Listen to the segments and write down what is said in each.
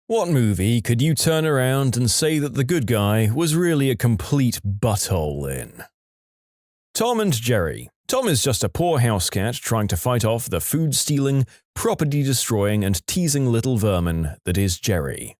What movie could you turn around and say that the good guy was really a complete butthole in? Tom and Jerry. Tom is just a poor house cat trying to fight off the food-stealing, property-destroying, and teasing little vermin that is Jerry.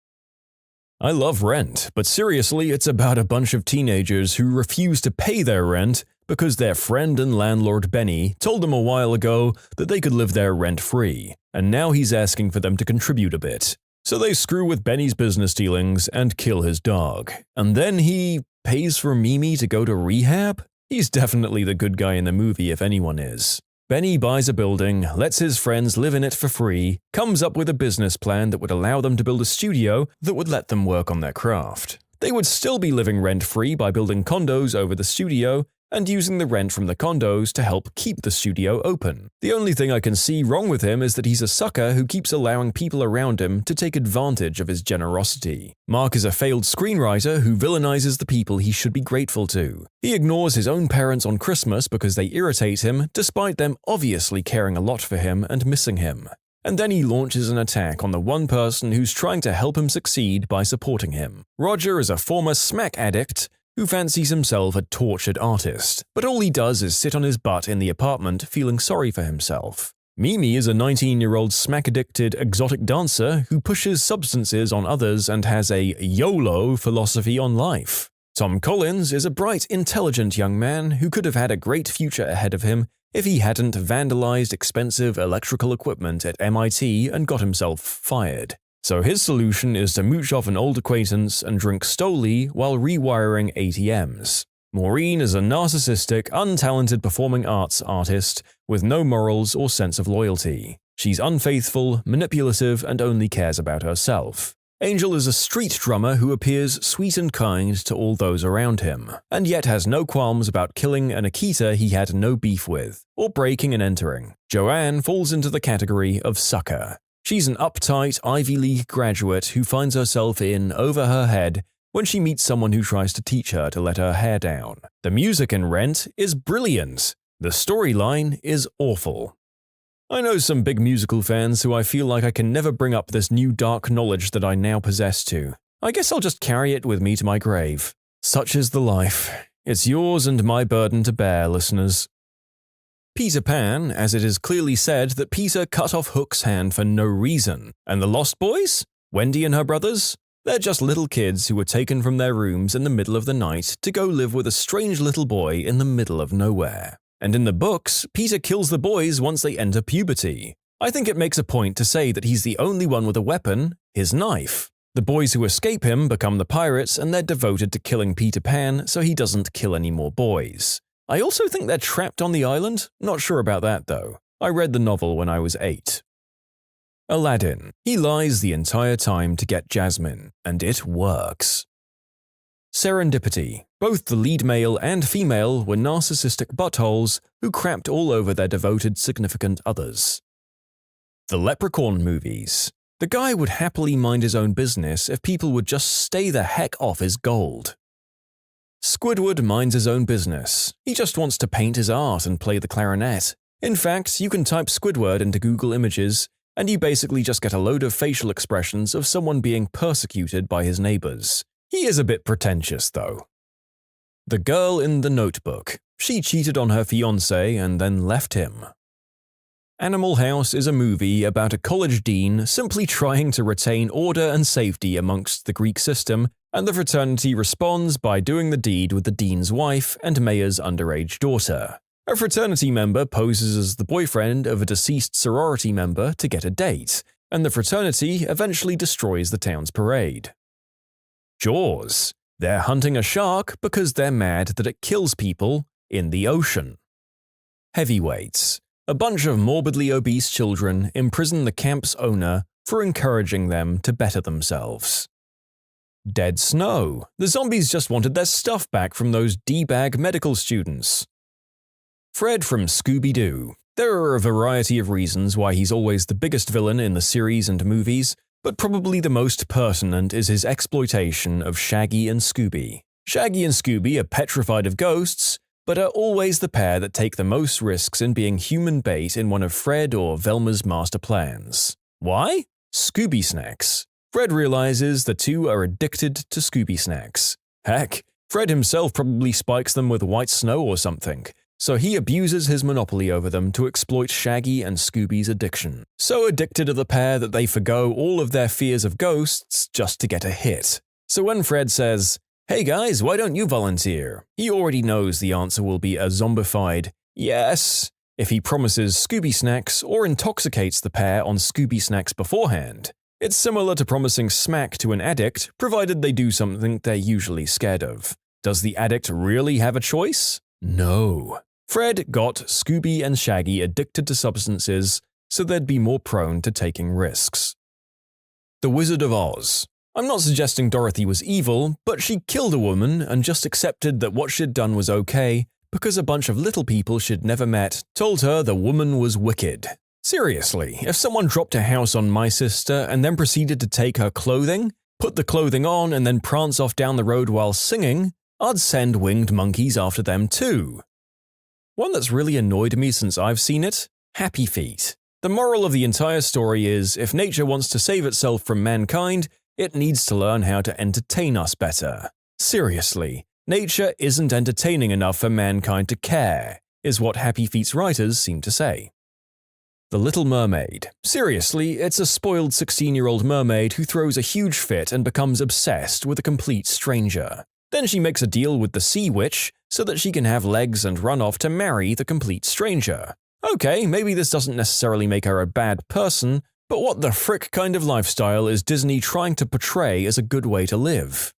I love Rent, but seriously, it's about a bunch of teenagers who refuse to pay their rent because their friend and landlord Benny told them a while ago that they could live there rent-free, and now he's asking for them to contribute a bit. So they screw with Benny's business dealings and kill his dog. And then he pays for Mimi to go to rehab? He's definitely the good guy in the movie if anyone is. Benny buys a building, lets his friends live in it for free, comes up with a business plan that would allow them to build a studio that would let them work on their craft. They would still be living rent-free by building condos over the studio and using the rent from the condos to help keep the studio open. The only thing I can see wrong with him is that he's a sucker who keeps allowing people around him to take advantage of his generosity. Mark is a failed screenwriter who villainizes the people he should be grateful to. He ignores his own parents on Christmas because they irritate him, despite them obviously caring a lot for him and missing him. And then he launches an attack on the one person who's trying to help him succeed by supporting him. Roger is a former smack addict who fancies himself a tortured artist, but all he does is sit on his butt in the apartment feeling sorry for himself. Mimi is a 19-year-old smack-addicted exotic dancer who pushes substances on others and has a YOLO philosophy on life. Tom Collins is a bright, intelligent young man who could have had a great future ahead of him if he hadn't vandalized expensive electrical equipment at MIT and got himself fired. So his solution is to mooch off an old acquaintance and drink Stoli while rewiring ATMs. Maureen is a narcissistic, untalented performing arts artist with no morals or sense of loyalty. She's unfaithful, manipulative, and only cares about herself. Angel is a street drummer who appears sweet and kind to all those around him, and yet has no qualms about killing an Akita he had no beef with, or breaking and entering. Joanne falls into the category of sucker. She's an uptight Ivy League graduate who finds herself in over her head when she meets someone who tries to teach her to let her hair down. The music in Rent is brilliant. The storyline is awful. I know some big musical fans who I feel like I can never bring up this new dark knowledge that I now possess to. I guess I'll just carry it with me to my grave. Such is the life. It's yours and my burden to bear, listeners. Peter Pan, as it is clearly said that Peter cut off Hook's hand for no reason. And the Lost Boys? Wendy and her brothers? They're just little kids who were taken from their rooms in the middle of the night to go live with a strange little boy in the middle of nowhere. And in the books, Peter kills the boys once they enter puberty. I think it makes a point to say that he's the only one with a weapon, his knife. The boys who escape him become the pirates and they're devoted to killing Peter Pan so he doesn't kill any more boys. I also think they're trapped on the island. Not sure about that though. I read the novel when I was 8. Aladdin. He lies the entire time to get Jasmine, and it works. Serendipity. Both the lead male and female were narcissistic buttholes who crapped all over their devoted significant others. The Leprechaun movies. The guy would happily mind his own business if people would just stay the heck off his gold. Squidward minds his own business. He just wants to paint his art and play the clarinet. In fact, you can type Squidward into Google Images, and you basically just get a load of facial expressions of someone being persecuted by his neighbors. He is a bit pretentious, though. The Girl in the Notebook. She cheated on her fiancé and then left him. Animal House is a movie about a college dean simply trying to retain order and safety amongst the Greek system, and the fraternity responds by doing the deed with the dean's wife and mayor's underage daughter. A fraternity member poses as the boyfriend of a deceased sorority member to get a date, and the fraternity eventually destroys the town's parade. Jaws. They're hunting a shark because they're mad that it kills people in the ocean. Heavyweights. A bunch of morbidly obese children imprison the camp's owner for encouraging them to better themselves. Dead Snow. The zombies just wanted their stuff back from those D-bag medical students. Fred from Scooby-Doo. There are a variety of reasons why he's always the biggest villain in the series and movies, but probably the most pertinent is his exploitation of Shaggy and Scooby. Shaggy and Scooby are petrified of ghosts, but are always the pair that take the most risks in being human bait in one of Fred or Velma's master plans. Why? Scooby snacks. Fred realizes the two are addicted to Scooby snacks. Heck, Fred himself probably spikes them with white snow or something, so he abuses his monopoly over them to exploit Shaggy and Scooby's addiction. So addicted are the pair that they forgo all of their fears of ghosts just to get a hit. So when Fred says, "Hey guys, why don't you volunteer?" he already knows the answer will be a zombified yes if he promises Scooby snacks or intoxicates the pair on Scooby snacks beforehand. It's similar to promising smack to an addict, provided they do something they're usually scared of. Does the addict really have a choice? No. Fred got Scooby and Shaggy addicted to substances so they'd be more prone to taking risks. The Wizard of Oz. I'm not suggesting Dorothy was evil, but she killed a woman and just accepted that what she'd done was okay because a bunch of little people she'd never met told her the woman was wicked. Seriously, if someone dropped a house on my sister and then proceeded to take her clothing, put the clothing on and then prance off down the road while singing, I'd send winged monkeys after them too. One that's really annoyed me since I've seen it? Happy Feet. The moral of the entire story is, if nature wants to save itself from mankind, it needs to learn how to entertain us better. Seriously, nature isn't entertaining enough for mankind to care, is what Happy Feet's writers seem to say. The Little Mermaid. Seriously, it's a spoiled 16-year-old mermaid who throws a huge fit and becomes obsessed with a complete stranger. Then she makes a deal with the Sea Witch so that she can have legs and run off to marry the complete stranger. Okay, maybe this doesn't necessarily make her a bad person, but what the frick kind of lifestyle is Disney trying to portray as a good way to live?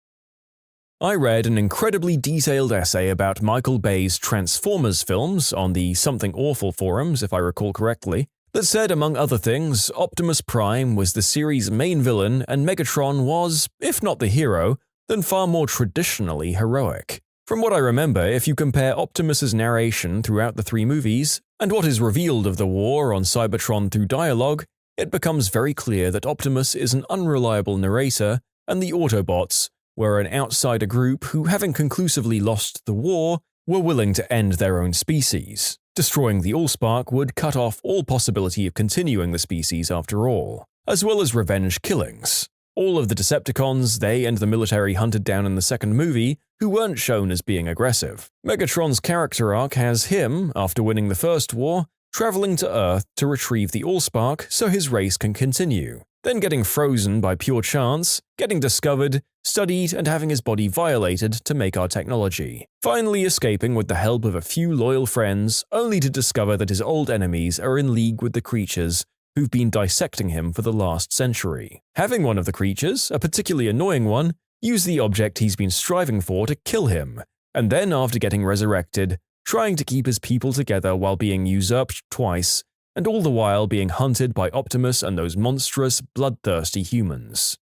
I read an incredibly detailed essay about Michael Bay's Transformers films on the Something Awful forums, if I recall correctly, that said, among other things, Optimus Prime was the series' main villain and Megatron was, if not the hero, then far more traditionally heroic. From what I remember, if you compare Optimus's narration throughout the three movies and what is revealed of the war on Cybertron through dialogue, it becomes very clear that Optimus is an unreliable narrator and the Autobots were an outsider group who, having conclusively lost the war, were willing to end their own species. Destroying the Allspark would cut off all possibility of continuing the species after all, as well as revenge killings. All of the Decepticons they and the military hunted down in the second movie, who weren't shown as being aggressive. Megatron's character arc has him, after winning the first war, traveling to Earth to retrieve the Allspark so his race can continue, then getting frozen by pure chance, getting discovered, studied, and having his body violated to make our technology. Finally escaping with the help of a few loyal friends, only to discover that his old enemies are in league with the creatures who've been dissecting him for the last century. Having one of the creatures, a particularly annoying one, use the object he's been striving for to kill him, and then after getting resurrected, trying to keep his people together while being usurped twice, and all the while being hunted by Optimus and those monstrous, bloodthirsty humans.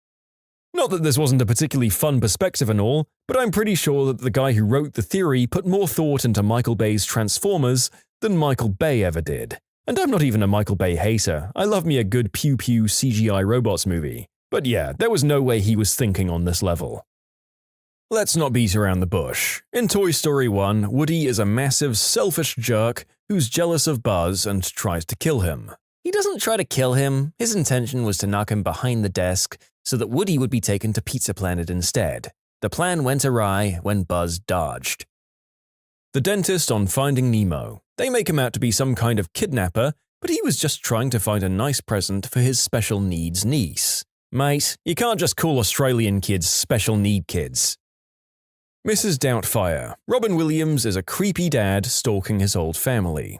Not that this wasn't a particularly fun perspective and all, but I'm pretty sure that the guy who wrote the theory put more thought into Michael Bay's Transformers than Michael Bay ever did. And I'm not even a Michael Bay hater, I love me a good pew-pew CGI robots movie. But yeah, there was no way he was thinking on this level. Let's not beat around the bush. In Toy Story 1, Woody is a massive, selfish jerk who's jealous of Buzz and tries to kill him. He doesn't try to kill him, his intention was to knock him behind the desk so that Woody would be taken to Pizza Planet instead. The plan went awry when Buzz dodged. The dentist on Finding Nemo. They make him out to be some kind of kidnapper, but he was just trying to find a nice present for his special needs niece. Mate, you can't just call Australian kids special need kids. Mrs. Doubtfire. Robin Williams is a creepy dad stalking his old family.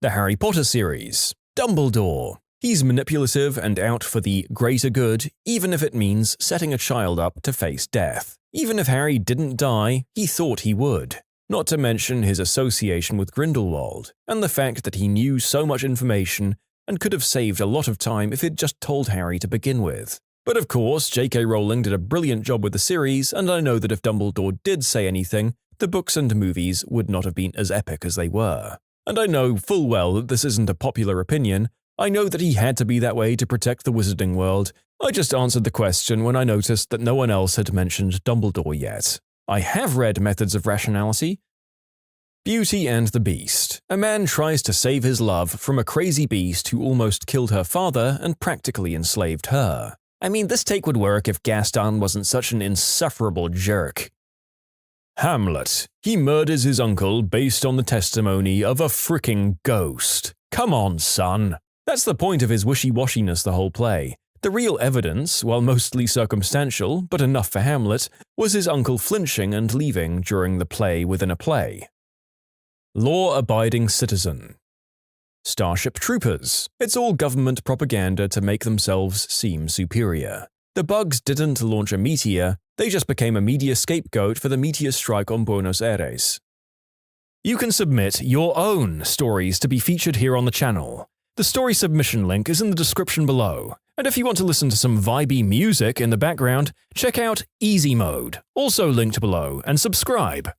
The Harry Potter series. Dumbledore. He's manipulative and out for the greater good, even if it means setting a child up to face death. Even if Harry didn't die, he thought he would. Not to mention his association with Grindelwald, and the fact that he knew so much information and could have saved a lot of time if he'd just told Harry to begin with. But of course, J.K. Rowling did a brilliant job with the series, and I know that if Dumbledore did say anything, the books and movies would not have been as epic as they were. And I know full well that this isn't a popular opinion. I know that he had to be that way to protect the wizarding world. I just answered the question when I noticed that no one else had mentioned Dumbledore yet. I have read Methods of Rationality. Beauty and the Beast. A man tries to save his love from a crazy beast who almost killed her father and practically enslaved her. I mean, this take would work if Gaston wasn't such an insufferable jerk. Hamlet. He murders his uncle based on the testimony of a fricking ghost. Come on, son. That's the point of his wishy-washiness the whole play. The real evidence, while mostly circumstantial, but enough for Hamlet, was his uncle flinching and leaving during the play within a play. Law-abiding citizen. Starship Troopers. It's all government propaganda to make themselves seem superior. The bugs didn't launch a meteor, they just became a media scapegoat for the meteor strike on Buenos Aires. You can submit your own stories to be featured here on the channel. The story submission link is in the description below, and if you want to listen to some vibey music in the background, check out Easy Mode, also linked below, and subscribe.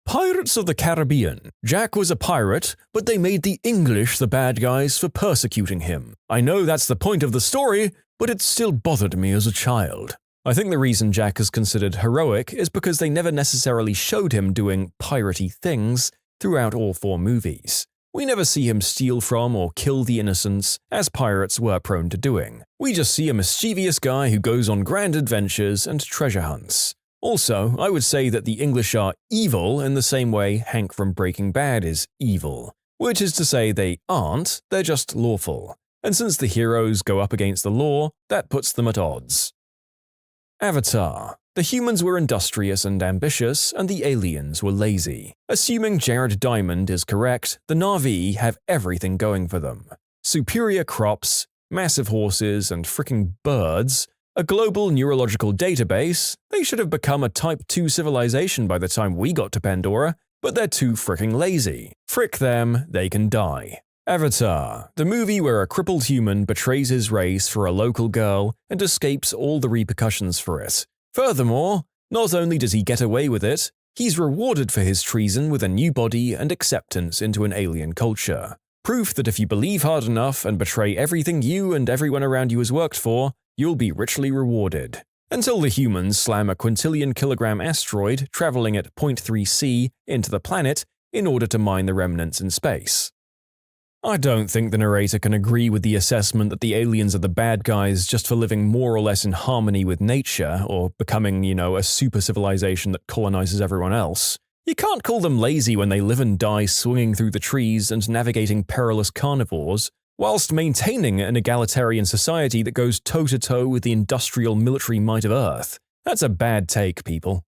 Pirates of the Caribbean. Jack was a pirate, but they made the English the bad guys for persecuting him. I know that's the point of the story, but it still bothered me as a child. I think the reason Jack is considered heroic is because they never necessarily showed him doing piratey things throughout all 4 movies. We never see him steal from or kill the innocents, as pirates were prone to doing. We just see a mischievous guy who goes on grand adventures and treasure hunts. Also, I would say that the English are evil in the same way Hank from Breaking Bad is evil, which is to say they aren't, they're just lawful. And since the heroes go up against the law, that puts them at odds. Avatar. The humans were industrious and ambitious, and the aliens were lazy. Assuming Jared Diamond is correct, the Na'vi have everything going for them. Superior crops, massive horses, and fricking birds, a global neurological database. They should have become a Type 2 civilization by the time we got to Pandora, but they're too fricking lazy. Frick them, they can die. Avatar, the movie where a crippled human betrays his race for a local girl and escapes all the repercussions for it. Furthermore, not only does he get away with it, he's rewarded for his treason with a new body and acceptance into an alien culture. Proof that if you believe hard enough and betray everything you and everyone around you has worked for, you'll be richly rewarded. Until the humans slam a quintillion-kilogram asteroid traveling at 0.3 c into the planet in order to mine the remnants in space. I don't think the narrator can agree with the assessment that the aliens are the bad guys just for living more or less in harmony with nature or becoming, a super civilization that colonizes everyone else. You can't call them lazy when they live and die swinging through the trees and navigating perilous carnivores, whilst maintaining an egalitarian society that goes toe-to-toe with the industrial military might of Earth. That's a bad take, people.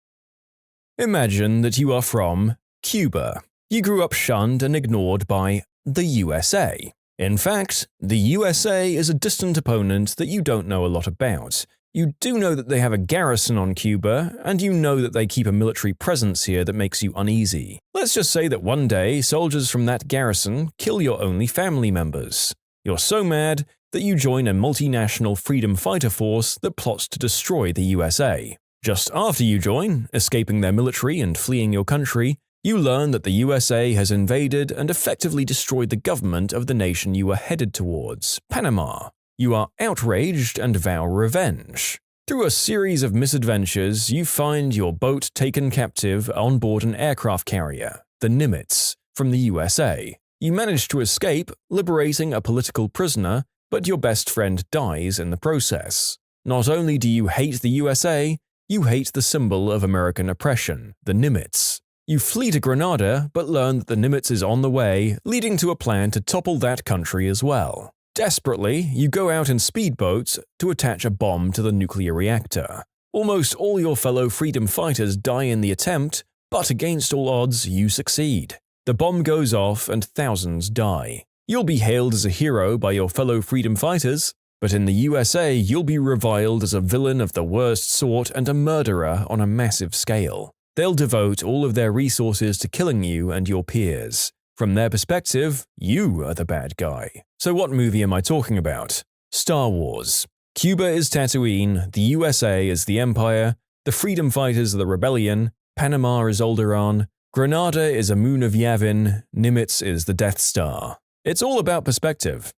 Imagine that you are from Cuba. You grew up shunned and ignored by the USA. In fact, the USA is a distant opponent that you don't know a lot about. You do know that they have a garrison on Cuba, and you know that they keep a military presence here that makes you uneasy. Let's just say that one day, soldiers from that garrison kill your only family members. You're so mad that you join a multinational freedom fighter force that plots to destroy the USA. Just after you join, escaping their military and fleeing your country, you learn that the USA has invaded and effectively destroyed the government of the nation you were headed towards, Panama. You are outraged and vow revenge. Through a series of misadventures, you find your boat taken captive on board an aircraft carrier, the Nimitz, from the USA. You manage to escape, liberating a political prisoner, but your best friend dies in the process. Not only do you hate the USA, you hate the symbol of American oppression, the Nimitz. You flee to Grenada, but learn that the Nimitz is on the way, leading to a plan to topple that country as well. Desperately, you go out in speedboats to attach a bomb to the nuclear reactor. Almost all your fellow freedom fighters die in the attempt, but against all odds, you succeed. The bomb goes off and thousands die. You'll be hailed as a hero by your fellow freedom fighters, but in the USA, you'll be reviled as a villain of the worst sort and a murderer on a massive scale. They'll devote all of their resources to killing you and your peers. From their perspective, you are the bad guy. So what movie am I talking about? Star Wars. Cuba is Tatooine, the USA is the Empire, the freedom fighters are the Rebellion, Panama is Alderaan, Grenada is a moon of Yavin, Nimitz is the Death Star. It's all about perspective.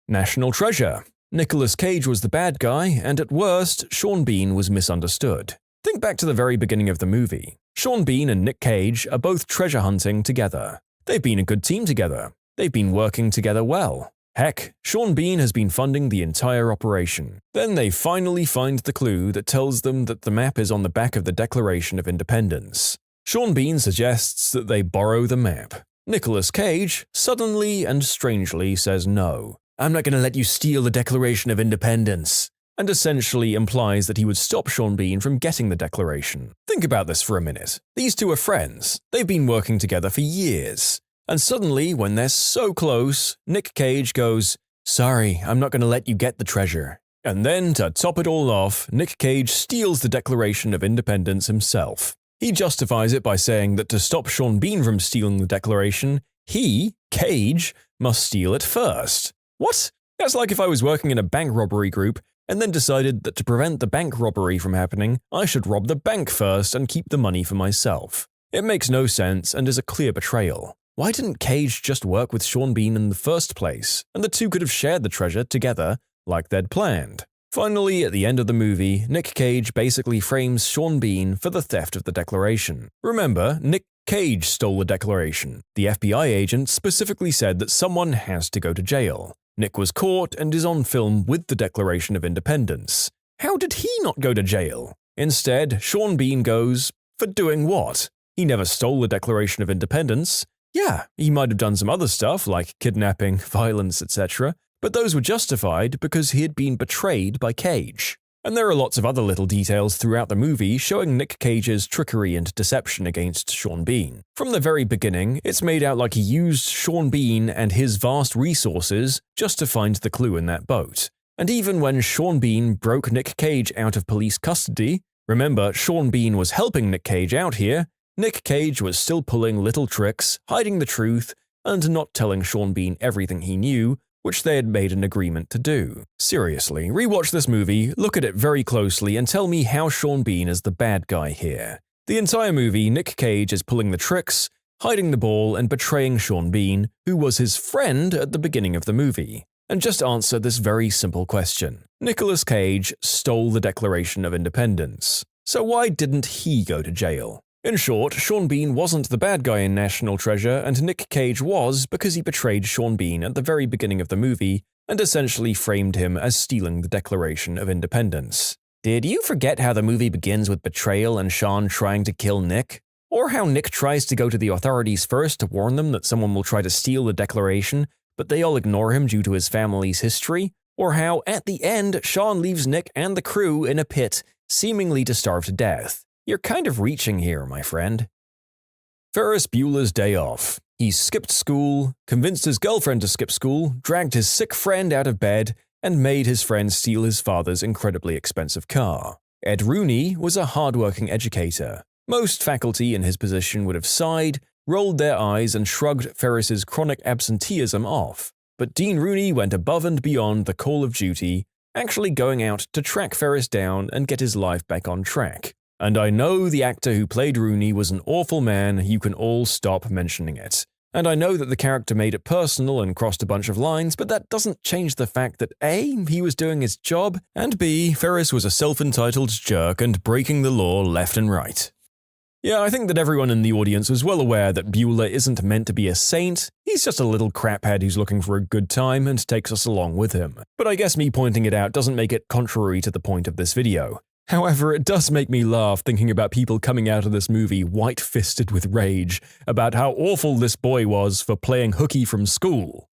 National Treasure. Nicolas Cage was the bad guy, and at worst, Sean Bean was misunderstood. Think back to the very beginning of the movie. Sean Bean and Nick Cage are both treasure hunting together. They've been a good team together. They've been working together well. Heck, Sean Bean has been funding the entire operation. Then they finally find the clue that tells them that the map is on the back of the Declaration of Independence. Sean Bean suggests that they borrow the map. Nicolas Cage suddenly and strangely says no. "I'm not going to let you steal the Declaration of Independence," and essentially implies that he would stop Sean Bean from getting the Declaration. Think about this for a minute. These two are friends. They've been working together for years. And suddenly, when they're so close, Nick Cage goes, "Sorry, I'm not going to let you get the treasure." And then, to top it all off, Nick Cage steals the Declaration of Independence himself. He justifies it by saying that to stop Sean Bean from stealing the Declaration, he, Cage, must steal it first. What? That's like if I was working in a bank robbery group and then decided that to prevent the bank robbery from happening, I should rob the bank first and keep the money for myself. It makes no sense and is a clear betrayal. Why didn't Cage just work with Sean Bean in the first place, and the two could have shared the treasure together like they'd planned? Finally, at the end of the movie, Nick Cage basically frames Sean Bean for the theft of the Declaration. Remember, Nick Cage stole the Declaration. The FBI agent specifically said that someone has to go to jail. Nick was caught and is on film with the Declaration of Independence. How did he not go to jail? Instead, Sean Bean goes, for doing what? He never stole the Declaration of Independence. Yeah, he might have done some other stuff like kidnapping, violence, etc., but those were justified because he had been betrayed by Cage. And there are lots of other little details throughout the movie showing Nick Cage's trickery and deception against Sean Bean. From the very beginning, it's made out like he used Sean Bean and his vast resources just to find the clue in that boat. And even when Sean Bean broke Nick Cage out of police custody, remember, Sean Bean was helping Nick Cage out here, Nick Cage was still pulling little tricks, hiding the truth, and not telling Sean Bean everything he knew, which they had made an agreement to do. Seriously, rewatch this movie, look at it very closely, and tell me how Sean Bean is the bad guy here. The entire movie, Nick Cage is pulling the tricks, hiding the ball, and betraying Sean Bean, who was his friend at the beginning of the movie. And just answer this very simple question. Nicolas Cage stole the Declaration of Independence. So why didn't he go to jail? In short, Sean Bean wasn't the bad guy in National Treasure, and Nick Cage was because he betrayed Sean Bean at the very beginning of the movie and essentially framed him as stealing the Declaration of Independence. Did you forget how the movie begins with betrayal and Sean trying to kill Nick? Or how Nick tries to go to the authorities first to warn them that someone will try to steal the Declaration, but they all ignore him due to his family's history? Or how, at the end, Sean leaves Nick and the crew in a pit, seemingly to starve to death? You're kind of reaching here, my friend. Ferris Bueller's Day Off. He skipped school, convinced his girlfriend to skip school, dragged his sick friend out of bed, and made his friend steal his father's incredibly expensive car. Ed Rooney was a hardworking educator. Most faculty in his position would have sighed, rolled their eyes, and shrugged Ferris's chronic absenteeism off. But Dean Rooney went above and beyond the call of duty, actually going out to track Ferris down and get his life back on track. And I know the actor who played Rooney was an awful man, you can all stop mentioning it. And I know that the character made it personal and crossed a bunch of lines, but that doesn't change the fact that A, he was doing his job, and B, Ferris was a self-entitled jerk and breaking the law left and right. Yeah, I think that everyone in the audience was well aware that Bueller isn't meant to be a saint, he's just a little craphead who's looking for a good time and takes us along with him. But I guess me pointing it out doesn't make it contrary to the point of this video. However, it does make me laugh thinking about people coming out of this movie white-fisted with rage about how awful this boy was for playing hooky from school.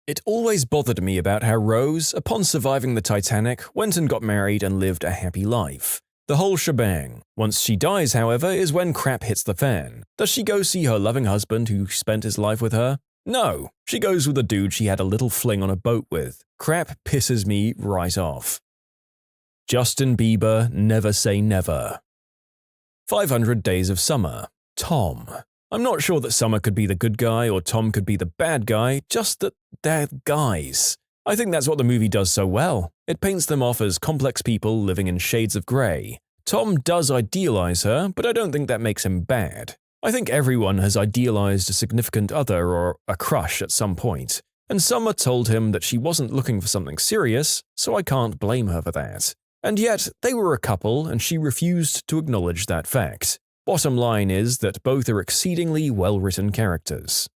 It always bothered me about how Rose, upon surviving the Titanic, went and got married and lived a happy life. The whole shebang. Once she dies, however, is when crap hits the fan. Does she go see her loving husband who spent his life with her? No, she goes with a dude she had a little fling on a boat with. Crap pisses me right off. Justin Bieber, Never Say Never. 500 Days of Summer. Tom. I'm not sure that Summer could be the good guy or Tom could be the bad guy, just that they're guys. I think that's what the movie does so well. It paints them off as complex people living in shades of grey. Tom does idealize her, but I don't think that makes him bad. I think everyone has idealized a significant other or a crush at some point, and Summer told him that she wasn't looking for something serious, so I can't blame her for that. And yet, they were a couple and she refused to acknowledge that fact. Bottom line is that both are exceedingly well-written characters.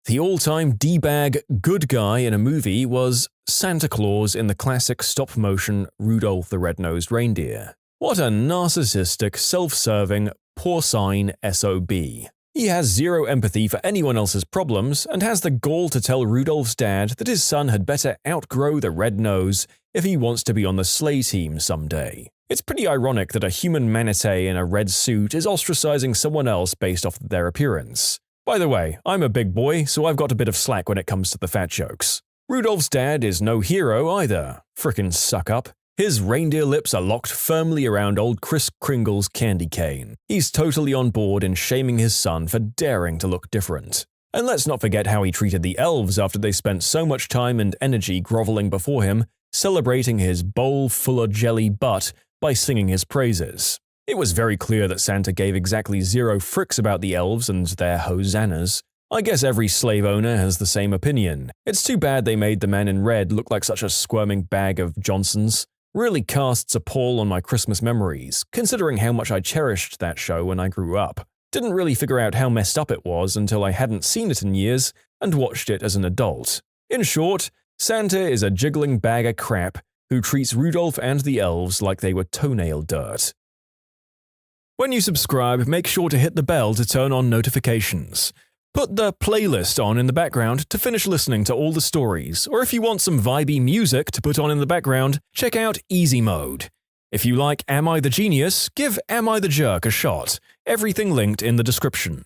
The all-time D-bag good guy in a movie was Santa Claus in the classic stop-motion Rudolph the Red-Nosed Reindeer. What a narcissistic, self-serving, porcine SOB. He has zero empathy for anyone else's problems and has the gall to tell Rudolph's dad that his son had better outgrow the red nose if he wants to be on the sleigh team someday. It's pretty ironic that a human manatee in a red suit is ostracizing someone else based off their appearance. By the way, I'm a big boy, so I've got a bit of slack when it comes to the fat jokes. Rudolph's dad is no hero either. Frickin' suck-up. His reindeer lips are locked firmly around old Kris Kringle's candy cane. He's totally on board in shaming his son for daring to look different. And let's not forget how he treated the elves after they spent so much time and energy groveling before him, celebrating his bowl full of jelly butt by singing his praises. It was very clear that Santa gave exactly zero fricks about the elves and their hosannas. I guess every slave owner has the same opinion. It's too bad they made the man in red look like such a squirming bag of Johnsons. Really casts a pall on my Christmas memories, considering how much I cherished that show when I grew up. Didn't really figure out how messed up it was until I hadn't seen it in years and watched it as an adult. In short, Santa is a jiggling bag of crap who treats Rudolph and the elves like they were toenail dirt. When you subscribe, make sure to hit the bell to turn on notifications. Put the playlist on in the background to finish listening to all the stories, or if you want some vibey music to put on in the background, check out Easy Mode. If you like Am I the Genius, give Am I the Jerk a shot. Everything linked in the description.